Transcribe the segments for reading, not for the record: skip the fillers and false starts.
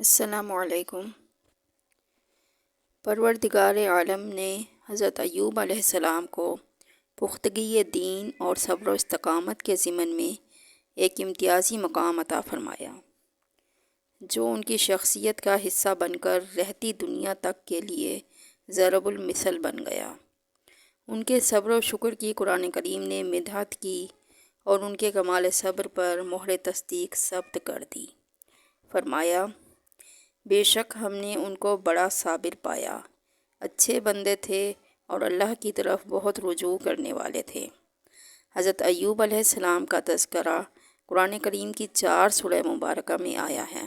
السلام علیکم۔ پروردگار عالم نے حضرت ایوب علیہ السلام کو پختگی دین اور صبر و استقامت کے ضمن میں ایک امتیازی مقام عطا فرمایا، جو ان کی شخصیت کا حصہ بن کر رہتی دنیا تک کے لیے ضرب المثل بن گیا۔ ان کے صبر و شکر کی قرآن کریم نے مدحت کی اور ان کے کمال صبر پر مہر تصدیق ثبت کر دی۔ فرمایا، بے شک ہم نے ان کو بڑا صابر پایا، اچھے بندے تھے اور اللہ کی طرف بہت رجوع کرنے والے تھے۔ حضرت ایوب علیہ السلام کا تذکرہ قرآن کریم کی 4 سورہ مبارکہ میں آیا ہے۔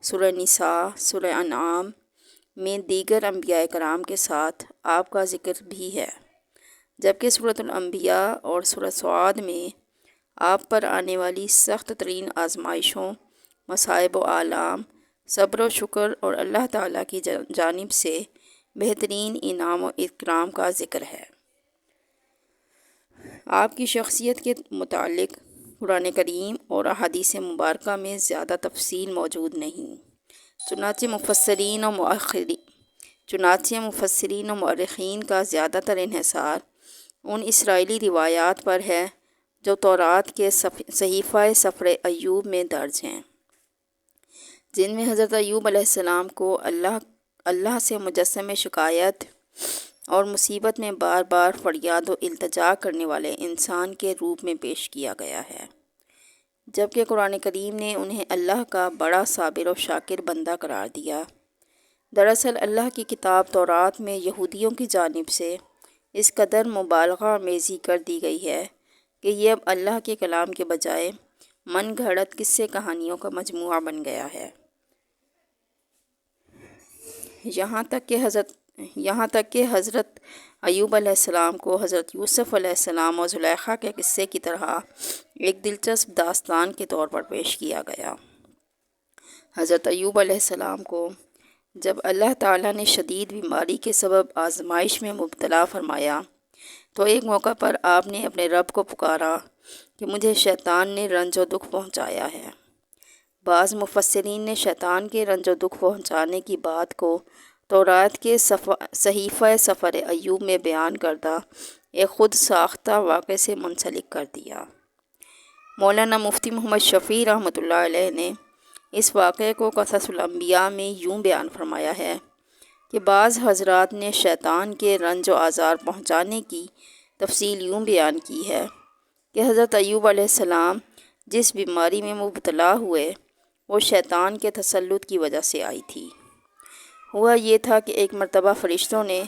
سورہ نساء، سورہ انعام میں دیگر انبیاء کرام کے ساتھ آپ کا ذکر بھی ہے، جبکہ سورۃ الانبیاء اور سورہ صاد میں آپ پر آنے والی سخت ترین آزمائشوں، مصائب و آلام، صبر و شکر اور اللہ تعالیٰ کی جانب سے بہترین انعام و اکرام کا ذکر ہے۔ آپ کی شخصیت کے متعلق قرآن کریم اور احادیث مبارکہ میں زیادہ تفصیل موجود نہیں، چنانچہ مفسرین و مؤرخین کا زیادہ تر انحصار ان اسرائیلی روایات پر ہے جو تورات کے صحیفہ سفر ایوب میں درج ہیں، جن میں حضرت ایوب علیہ السلام کو اللہ سے مجسم شکایت اور مصیبت میں بار بار فریاد و التجا کرنے والے انسان کے روپ میں پیش کیا گیا ہے، جبکہ قرآن کریم نے انہیں اللہ کا بڑا صابر و شاکر بندہ قرار دیا۔ دراصل اللہ کی کتاب تورات میں یہودیوں کی جانب سے اس قدر مبالغہ آمیزی کر دی گئی ہے کہ یہ اب اللہ کے کلام کے بجائے من گھڑت قصے کہانیوں کا مجموعہ بن گیا ہے۔ یہاں تک کہ حضرت ایوب علیہ السلام کو حضرت یوسف علیہ السلام اور زلیخا کے قصے کی طرح ایک دلچسپ داستان کے طور پر پیش کیا گیا۔ حضرت ایوب علیہ السلام کو جب اللہ تعالیٰ نے شدید بیماری کے سبب آزمائش میں مبتلا فرمایا تو ایک موقع پر آپ نے اپنے رب کو پکارا کہ مجھے شیطان نے رنج و دکھ پہنچایا ہے۔ بعض مفسرین نے شیطان کے رنج و دکھ پہنچانے کی بات کو تورات کے صحیفہ سفر ایوب میں بیان کردہ ایک خود ساختہ واقعے سے منسلک کر دیا۔ مولانا مفتی محمد شفیع رحمۃ اللہ علیہ نے اس واقعے کو قصص الانبیاء میں یوں بیان فرمایا ہے کہ بعض حضرات نے شیطان کے رنج و آزار پہنچانے کی تفصیل یوں بیان کی ہے کہ حضرت ایوب علیہ السلام جس بیماری میں مبتلا ہوئے وہ شیطان کے تسلط کی وجہ سے آئی تھی۔ ہوا یہ تھا کہ ایک مرتبہ فرشتوں نے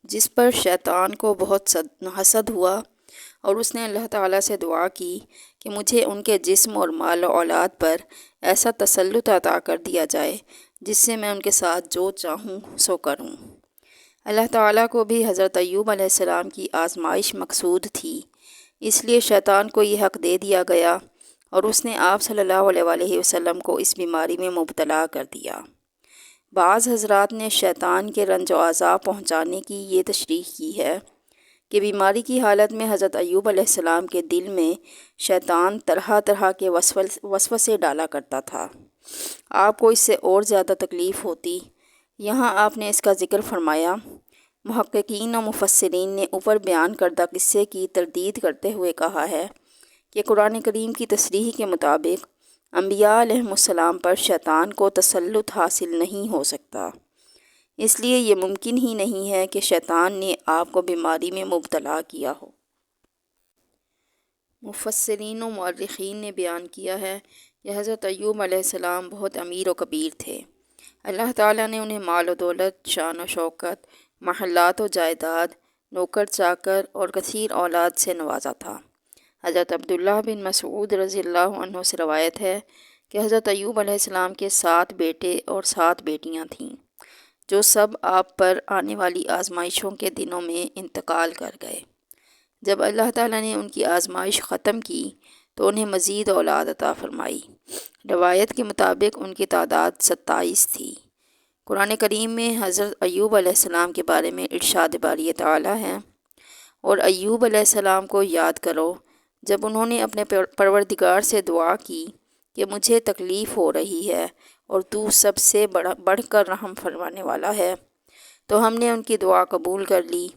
جس پر شیطان کو بہت حسد ہوا اور اس نے اللہ تعالیٰ سے دعا کی کہ مجھے ان کے جسم اور مال و اولاد پر ایسا تسلط عطا کر دیا جائے جس سے میں ان کے ساتھ جو چاہوں سو کروں۔ اللہ تعالیٰ کو بھی حضرت ایوب علیہ السلام کی آزمائش مقصود تھی، اس لیے شیطان کو یہ حق دے دیا گیا اور اس نے آپ صلی اللہ علیہ وآلہ وسلم کو اس بیماری میں مبتلا کر دیا۔ بعض حضرات نے شیطان کے رنج و عذاب پہنچانے کی یہ تشریح کی ہے کہ بیماری کی حالت میں حضرت ایوب علیہ السلام کے دل میں شیطان طرح طرح کے وسوسے ڈالا کرتا تھا، آپ کو اس سے اور زیادہ تکلیف ہوتی۔ یہاں آپ نے اس کا ذکر فرمایا۔ محققین و مفسرین نے اوپر بیان کردہ قصے کی تردید کرتے ہوئے کہا ہے کہ قرآن کریم کی تصریح کے مطابق انبیاء علیہم السلام پر شیطان کو تسلط حاصل نہیں ہو سکتا، اس لیے یہ ممکن ہی نہیں ہے کہ شیطان نے آپ کو بیماری میں مبتلا کیا ہو۔ مفسرین و مؤرخین نے بیان کیا ہے کہ حضرت ایوب علیہ السلام بہت امیر و کبیر تھے۔ اللہ تعالیٰ نے انہیں مال و دولت، شان و شوکت، محلات و جائیداد، نوکر چاکر اور کثیر اولاد سے نوازا تھا۔ حضرت عبداللہ بن مسعود رضی اللہ عنہ سے روایت ہے کہ حضرت ایوب علیہ السلام کے 7 بیٹے اور 7 بیٹیاں تھیں، جو سب آپ پر آنے والی آزمائشوں کے دنوں میں انتقال کر گئے۔ جب اللہ تعالیٰ نے ان کی آزمائش ختم کی تو انہیں مزید اولاد عطا فرمائی۔ روایت کے مطابق ان کی تعداد 27 تھی۔ قرآن کریم میں حضرت ایوب علیہ السلام کے بارے میں ارشاد باری تعالیٰ ہے، اور ایوب علیہ السلام کو یاد کرو جب انہوں نے اپنے پروردگار سے دعا کی کہ مجھے تکلیف ہو رہی ہے اور تو سب سے بڑھ کر رحم فرمانے والا ہے۔ تو ہم نے ان کی دعا قبول کر لی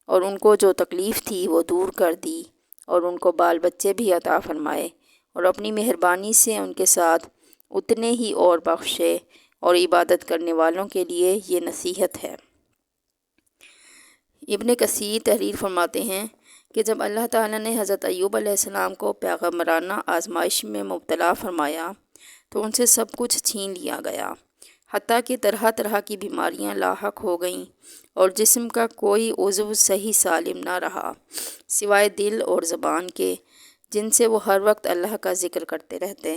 اور ان کو جو تکلیف تھی وہ دور کر دی، اور ان کو بال بچے بھی عطا فرمائے، اور اپنی مہربانی سے ان کے ساتھ اتنے ہی اور بخشے، اور عبادت کرنے والوں کے لیے یہ نصیحت ہے۔ ابن کثیر تحریر فرماتے ہیں کہ جب اللہ تعالیٰ نے حضرت ایوب علیہ السلام کو پیغمبرانہ آزمائش میں مبتلا فرمایا تو ان سے سب کچھ چھین لیا گیا، حتیٰ کہ طرح طرح کی بیماریاں لاحق ہو گئیں، اور جسم کا کوئی عضو صحیح سالم نہ رہا سوائے دل اور زبان کے، جن سے وہ ہر وقت اللہ کا ذکر کرتے رہتے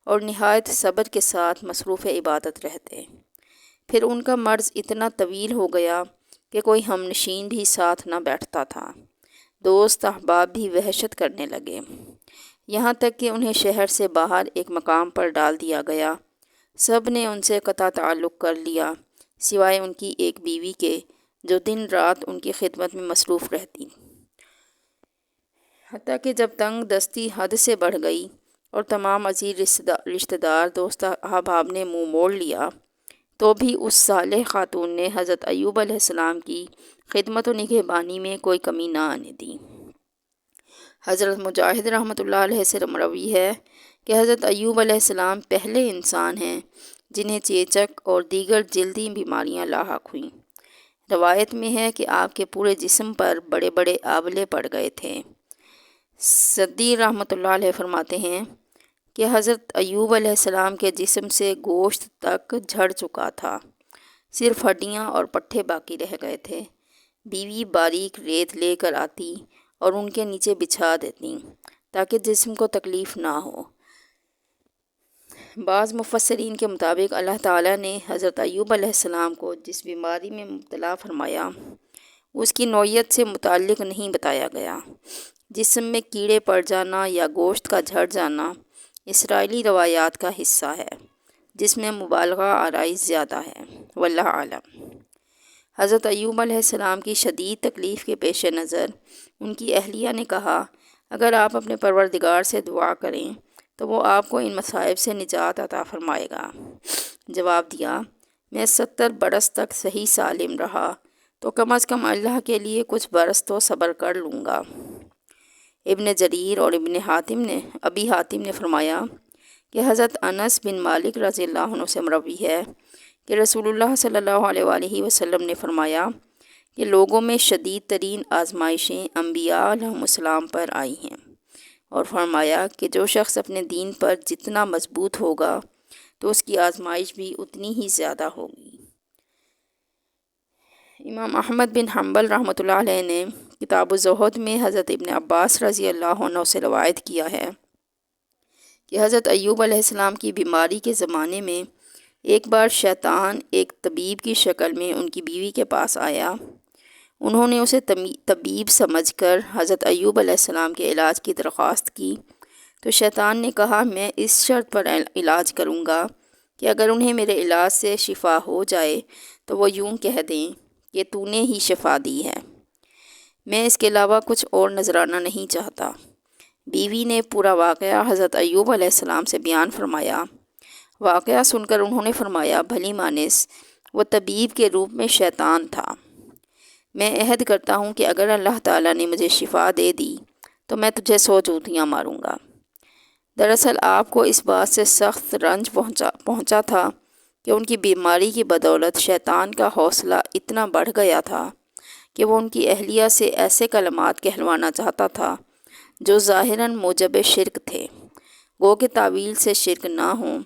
اور نہایت صبر کے ساتھ مصروف عبادت رہتے۔ پھر ان کا مرض اتنا طویل ہو گیا کہ کوئی ہم نشین بھی ساتھ نہ بیٹھتا تھا، دوست احباب بھی وحشت کرنے لگے، یہاں تک کہ انہیں شہر سے باہر ایک مقام پر ڈال دیا گیا۔ سب نے ان سے قطع تعلق کر لیا سوائے ان کی ایک بیوی کے، جو دن رات ان کی خدمت میں مصروف رہتی، حتیٰ کہ جب تنگ دستی حد سے بڑھ گئی اور تمام عزیز رشتہ دار دوست احباب نے منہ موڑ لیا، تو بھی اس صالح خاتون نے حضرت ایوب علیہ السلام کی خدمت و نگہبانی میں کوئی کمی نہ آنے دی۔ حضرت مجاہد رحمۃ اللہ علیہ سے مروی ہے کہ حضرت ایوب علیہ السلام پہلے انسان ہیں جنہیں چیچک اور دیگر جلدی بیماریاں لاحق ہوئیں۔ روایت میں ہے کہ آپ کے پورے جسم پر بڑے بڑے آبلے پڑ گئے تھے۔ سدی رحمۃ اللہ علیہ فرماتے ہیں کہ حضرت ایوب علیہ السلام کے جسم سے گوشت تک جھڑ چکا تھا، صرف ہڈیاں اور پٹھے باقی رہ گئے تھے۔ بیوی باریک ریت لے کر آتی اور ان کے نیچے بچھا دیتی تاکہ جسم کو تکلیف نہ ہو۔ بعض مفسرین کے مطابق اللہ تعالیٰ نے حضرت ایوب علیہ السلام کو جس بیماری میں مبتلا فرمایا اس کی نوعیت سے متعلق نہیں بتایا گیا۔ جسم میں کیڑے پڑ جانا یا گوشت کا جھڑ جانا اسرائیلی روایات کا حصہ ہے، جس میں مبالغہ آرائش زیادہ ہے، واللہ اعلم۔ حضرت ایوب علیہ السلام کی شدید تکلیف کے پیش نظر ان کی اہلیہ نے کہا، اگر آپ اپنے پروردگار سے دعا کریں تو وہ آپ کو ان مصائب سے نجات عطا فرمائے گا۔ جواب دیا، میں 70 برس تک صحیح سالم رہا تو کم از کم اللہ کے لیے کچھ برس تو صبر کر لوں گا۔ ابن جریر اور ابی حاتم نے فرمایا کہ حضرت انس بن مالک رضی اللہ عنہ سے مروی ہے کہ رسول اللہ صلی اللہ علیہ وآلہ وسلم نے فرمایا کہ لوگوں میں شدید ترین آزمائشیں انبیاء علیہم السلام پر آئی ہیں، اور فرمایا کہ جو شخص اپنے دین پر جتنا مضبوط ہوگا تو اس کی آزمائش بھی اتنی ہی زیادہ ہوگی۔ امام احمد بن حنبل رحمۃ اللہ علیہ نے کتاب الزہد میں حضرت ابن عباس رضی اللہ عنہ سے روایت کیا ہے کہ حضرت ایوب علیہ السلام کی بیماری کے زمانے میں ایک بار شیطان ایک طبیب کی شکل میں ان کی بیوی کے پاس آیا۔ انہوں نے اسے طبیب سمجھ کر حضرت ایوب علیہ السلام کے علاج کی درخواست کی تو شیطان نے کہا، میں اس شرط پر علاج کروں گا کہ اگر انہیں میرے علاج سے شفا ہو جائے تو وہ یوں کہہ دیں کہ تو نے ہی شفا دی ہے، میں اس کے علاوہ کچھ اور نذرانہ نہیں چاہتا۔ بیوی نے پورا واقعہ حضرت ایوب علیہ السلام سے بیان فرمایا۔ واقعہ سن کر انہوں نے فرمایا، بھلی مانس وہ طبیب کے روپ میں شیطان تھا، میں عہد کرتا ہوں کہ اگر اللہ تعالیٰ نے مجھے شفا دے دی تو میں تجھے 100 جوتیاں ماروں گا۔ دراصل آپ کو اس بات سے سخت رنج پہنچا تھا کہ ان کی بیماری کی بدولت شیطان کا حوصلہ اتنا بڑھ گیا تھا کہ وہ ان کی اہلیہ سے ایسے کلمات کہلوانا چاہتا تھا جو ظاہراً موجب شرک تھے، گو کہ تعویل سے شرک نہ ہوں۔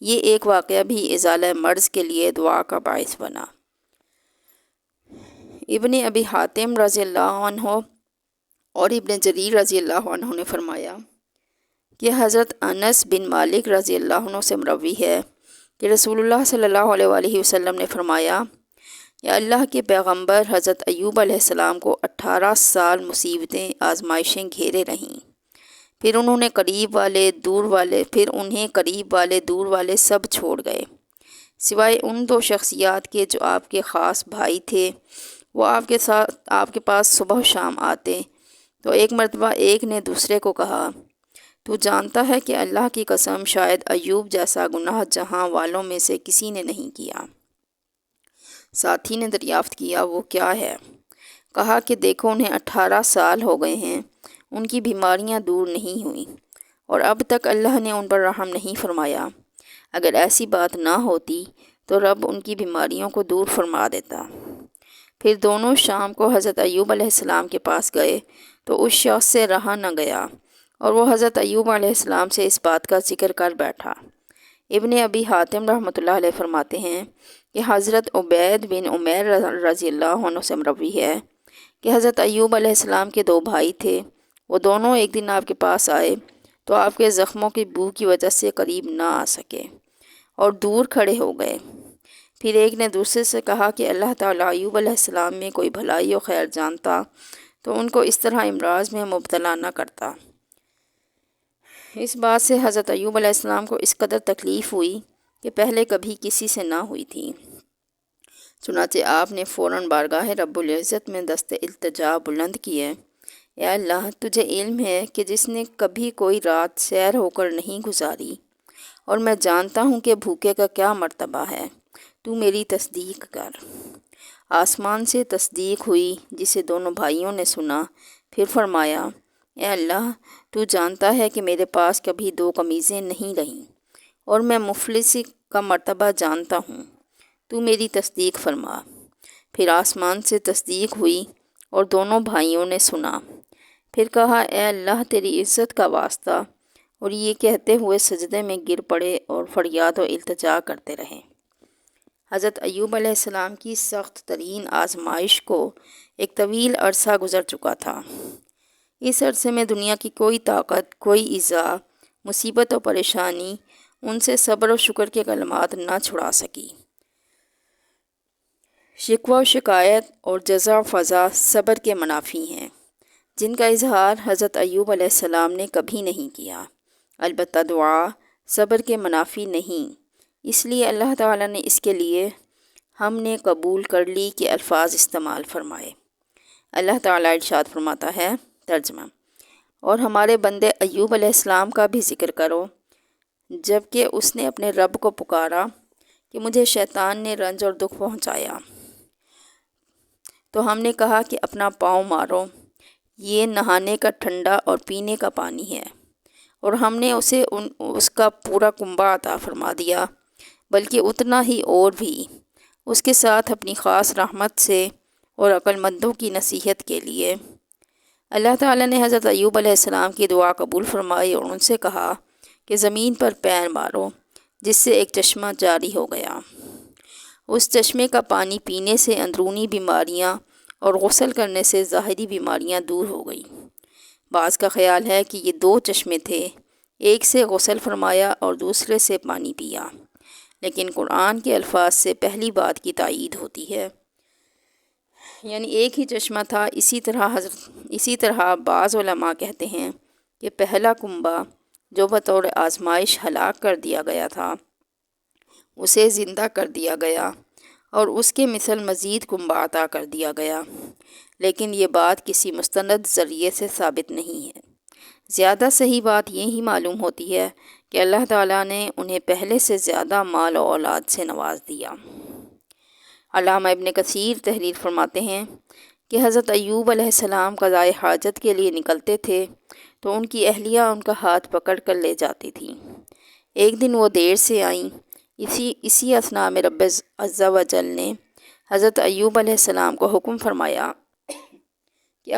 یہ ایک واقعہ بھی ازالہ مرض کے لیے دعا کا باعث بنا۔ ابن ابی حاتم رضی اللہ عنہ اور ابن جریر رضی اللہ عنہ نے فرمایا کہ حضرت انس بن مالک رضی اللہ عنہ سے مروی ہے کہ رسول اللہ صلی اللہ علیہ وآلہ وسلم نے فرمایا کہ اللہ کے پیغمبر حضرت ایوب علیہ السلام کو 18 سال مصیبتیں آزمائشیں گھیرے رہیں، پھر انہیں قریب والے دور والے سب چھوڑ گئے سوائے ان 2 شخصیات کے جو آپ کے خاص بھائی تھے۔ وہ آپ کے پاس صبح و شام آتے تو ایک مرتبہ ایک نے دوسرے کو کہا، تو جانتا ہے کہ اللہ کی قسم شاید ایوب جیسا گناہ جہاں والوں میں سے کسی نے نہیں کیا۔ ساتھی نے دریافت کیا وہ کیا ہے؟ کہا کہ دیکھو انہیں 18 سال ہو گئے ہیں، ان کی بیماریاں دور نہیں ہوئیں اور اب تک اللہ نے ان پر رحم نہیں فرمایا۔ اگر ایسی بات نہ ہوتی تو رب ان کی بیماریوں کو دور فرما دیتا۔ پھر دونوں شام کو حضرت ایوب علیہ السلام کے پاس گئے تو اس شخص سے رہا نہ گیا اور وہ حضرت ایوب علیہ السلام سے اس بات کا ذکر کر بیٹھا۔ ابن ابی حاتم رحمۃ اللہ علیہ فرماتے ہیں کہ حضرت عبید بن عمیر رضی اللہ عنہ سے مروی ہے کہ حضرت ایوب علیہ السلام کے 2 بھائی تھے۔ وہ دونوں ایک دن آپ کے پاس آئے تو آپ کے زخموں کی بو کی وجہ سے قریب نہ آ سکے اور دور کھڑے ہو گئے۔ پھر ایک نے دوسرے سے کہا کہ اللہ تعالیٰ ایوب علیہ السلام میں کوئی بھلائی و خیر جانتا تو ان کو اس طرح امراض میں مبتلا نہ کرتا۔ اس بات سے حضرت ایوب علیہ السلام کو اس قدر تکلیف ہوئی کہ پہلے کبھی کسی سے نہ ہوئی تھی۔ چنانچہ آپ نے فوراً بارگاہ رب العزت میں دست التجا بلند کیے، اے اللہ تجھے علم ہے کہ جس نے کبھی کوئی رات سیر ہو کر نہیں گزاری اور میں جانتا ہوں کہ بھوکے کا کیا مرتبہ ہے، تو میری تصدیق کر۔ آسمان سے تصدیق ہوئی جسے دونوں بھائیوں نے سنا۔ پھر فرمایا، اے اللہ تو جانتا ہے کہ میرے پاس کبھی 2 قمیضیں نہیں رہیں اور میں مفلسی کا مرتبہ جانتا ہوں، تو میری تصدیق فرما۔ پھر آسمان سے تصدیق ہوئی اور دونوں بھائیوں نے سنا۔ پھر کہا، اے اللہ تیری عزت کا واسطہ، اور یہ کہتے ہوئے سجدے میں گر پڑے اور فریاد و التجا کرتے رہے۔ حضرت ایوب علیہ السلام کی سخت ترین آزمائش کو ایک طویل عرصہ گزر چکا تھا۔ اس عرصے میں دنیا کی کوئی طاقت، کوئی ایذا، مصیبت و پریشانی ان سے صبر و شکر کے کلمات نہ چھڑا سکی۔ شکوہ و شکایت اور جزا و فضا صبر کے منافی ہیں، جن کا اظہار حضرت ایوب علیہ السلام نے کبھی نہیں کیا۔ البتہ دعا صبر کے منافی نہیں، اس لیے اللہ تعالیٰ نے اس کے لیے ہم نے قبول کر لی کہ الفاظ استعمال فرمائے۔ اللہ تعالیٰ ارشاد فرماتا ہے، ترجمہ، اور ہمارے بندے ایوب علیہ السلام کا بھی ذکر کرو جب کہ اس نے اپنے رب کو پکارا کہ مجھے شیطان نے رنج اور دکھ پہنچایا تو ہم نے کہا کہ اپنا پاؤں مارو، یہ نہانے کا ٹھنڈا اور پینے کا پانی ہے، اور ہم نے اسے اس کا پورا کنبہ عطا فرما دیا، بلکہ اتنا ہی اور بھی، اس کے ساتھ اپنی خاص رحمت سے اور عقل مندوں کی نصیحت کے لیے۔ اللہ تعالیٰ نے حضرت ایوب علیہ السلام کی دعا قبول فرمائی اور ان سے کہا کہ زمین پر پیر مارو، جس سے ایک چشمہ جاری ہو گیا۔ اس چشمے کا پانی پینے سے اندرونی بیماریاں اور غسل کرنے سے ظاہری بیماریاں دور ہو گئیں۔ بعض کا خیال ہے کہ یہ 2 چشمے تھے، ایک سے غسل فرمایا اور دوسرے سے پانی پیا، لیکن قرآن کے الفاظ سے پہلی بات کی تائید ہوتی ہے، یعنی ایک ہی چشمہ تھا۔ اسی طرح بعض علماء کہتے ہیں کہ پہلا کنبہ جو بطور آزمائش ہلاک کر دیا گیا تھا، اسے زندہ کر دیا گیا اور اس کے مثل مزید کنبہ عطا کر دیا گیا، لیکن یہ بات کسی مستند ذریعے سے ثابت نہیں ہے۔ زیادہ صحیح بات یہی معلوم ہوتی ہے کہ اللہ تعالیٰ نے انہیں پہلے سے زیادہ مال و اولاد سے نواز دیا۔ علامہ ابن کثیر تحریر فرماتے ہیں کہ حضرت ایوب علیہ السلام قضائے حاجت کے لیے نکلتے تھے تو ان کی اہلیہ ان کا ہاتھ پکڑ کر لے جاتی تھیں۔ ایک دن وہ دیر سے آئیں۔ اسی اثناء میں رب عز و جل نے حضرت ایوب علیہ السلام کو حکم فرمایا کہ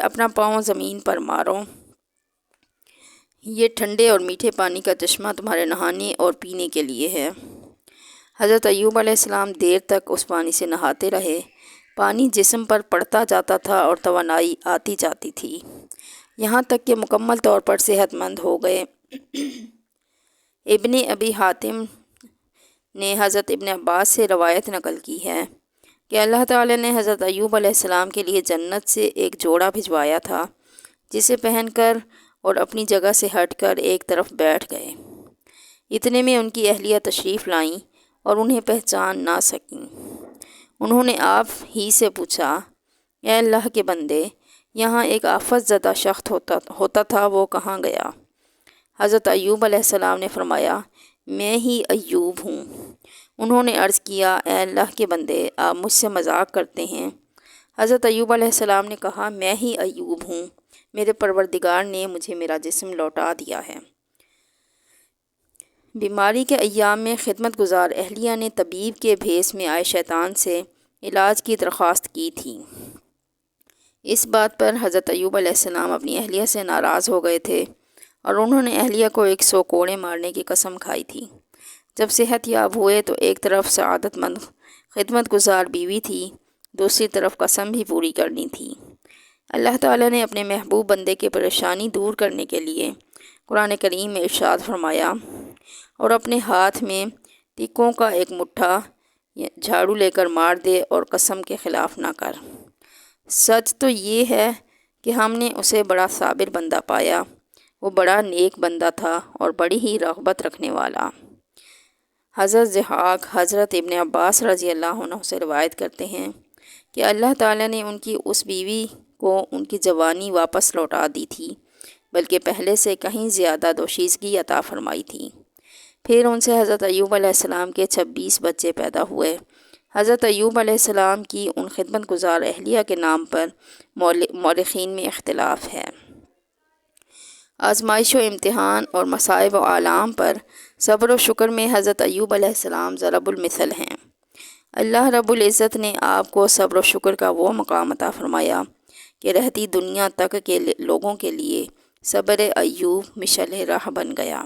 اپنا پاؤں زمین پر مارو، یہ ٹھنڈے اور میٹھے پانی کا چشمہ تمہارے نہانے اور پینے کے لیے ہے۔ حضرت ایوب علیہ السلام دیر تک اس پانی سے نہاتے رہے۔ پانی جسم پر پڑتا جاتا تھا اور توانائی آتی جاتی تھی، یہاں تک کہ مکمل طور پر صحت مند ہو گئے۔ ابن ابی حاتم نے حضرت ابن عباس سے روایت نقل کی ہے کہ اللہ تعالی نے حضرت ایوب علیہ السلام کے لیے جنت سے ایک جوڑا بھجوایا تھا، جسے پہن کر اور اپنی جگہ سے ہٹ کر ایک طرف بیٹھ گئے۔ اتنے میں ان کی اہلیہ تشریف لائیں اور انہیں پہچان نہ سکیں۔ انہوں نے آپ ہی سے پوچھا، اے اللہ کے بندے، یہاں ایک آفت زدہ شخص ہوتا تھا، وہ کہاں گیا؟ حضرت ایوب علیہ السلام نے فرمایا، میں ہی ایوب ہوں۔ انہوں نے عرض کیا، اے اللہ کے بندے، آپ مجھ سے مذاق کرتے ہیں؟ حضرت ایوب علیہ السلام نے کہا، میں ہی ایوب ہوں، میرے پروردگار نے مجھے میرا جسم لوٹا دیا ہے۔ بیماری کے ایام میں خدمت گزار اہلیہ نے طبیب کے بھیس میں آئے شیطان سے علاج کی درخواست کی تھی۔ اس بات پر حضرت ایوب علیہ السلام اپنی اہلیہ سے ناراض ہو گئے تھے اور انہوں نے اہلیہ کو 100 کوڑے مارنے کی قسم کھائی تھی۔ جب صحت یاب ہوئے تو ایک طرف سعادت مند خدمت گزار بیوی تھی، دوسری طرف قسم بھی پوری کرنی تھی۔ اللہ تعالیٰ نے اپنے محبوب بندے کی پریشانی دور کرنے کے لیے قرآن کریم میں ارشاد فرمایا، اور اپنے ہاتھ میں تکوں کا ایک مٹھا جھاڑو لے کر مار دے اور قسم کے خلاف نہ کر۔ سچ تو یہ ہے کہ ہم نے اسے بڑا صابر بندہ پایا، وہ بڑا نیک بندہ تھا اور بڑی ہی رغبت رکھنے والا۔ حضرت ضحاک حضرت ابن عباس رضی اللہ عنہ سے روایت کرتے ہیں کہ اللہ تعالیٰ نے ان کی اس بیوی کو ان کی جوانی واپس لوٹا دی تھی، بلکہ پہلے سے کہیں زیادہ دوشیزگی عطا فرمائی تھی۔ پھر ان سے حضرت ایوب علیہ السلام کے 26 بچے پیدا ہوئے۔ حضرت ایوب علیہ السلام کی ان خدمت گزار اہلیہ کے نام پر مورخین میں اختلاف ہے۔ آزمائش و امتحان اور مصائب و آلام پر صبر و شکر میں حضرت ایوب علیہ السلام ضرب المثل ہیں۔ اللہ رب العزت نے آپ کو صبر و شکر کا وہ مقام عطا فرمایا کہ رہتی دنیا تک کے لوگوں کے لیے صبر ایوب مشعل راہ بن گیا۔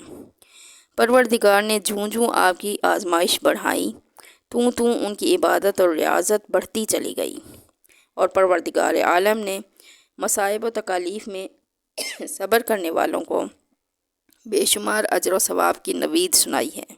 پروردگار نے جوں جوں آپ کی آزمائش بڑھائی، توں ان کی عبادت اور ریاضت بڑھتی چلی گئی، اور پروردگار عالم نے مصائب و تکالیف میں صبر کرنے والوں کو بے شمار اجر و ثواب کی نوید سنائی ہے۔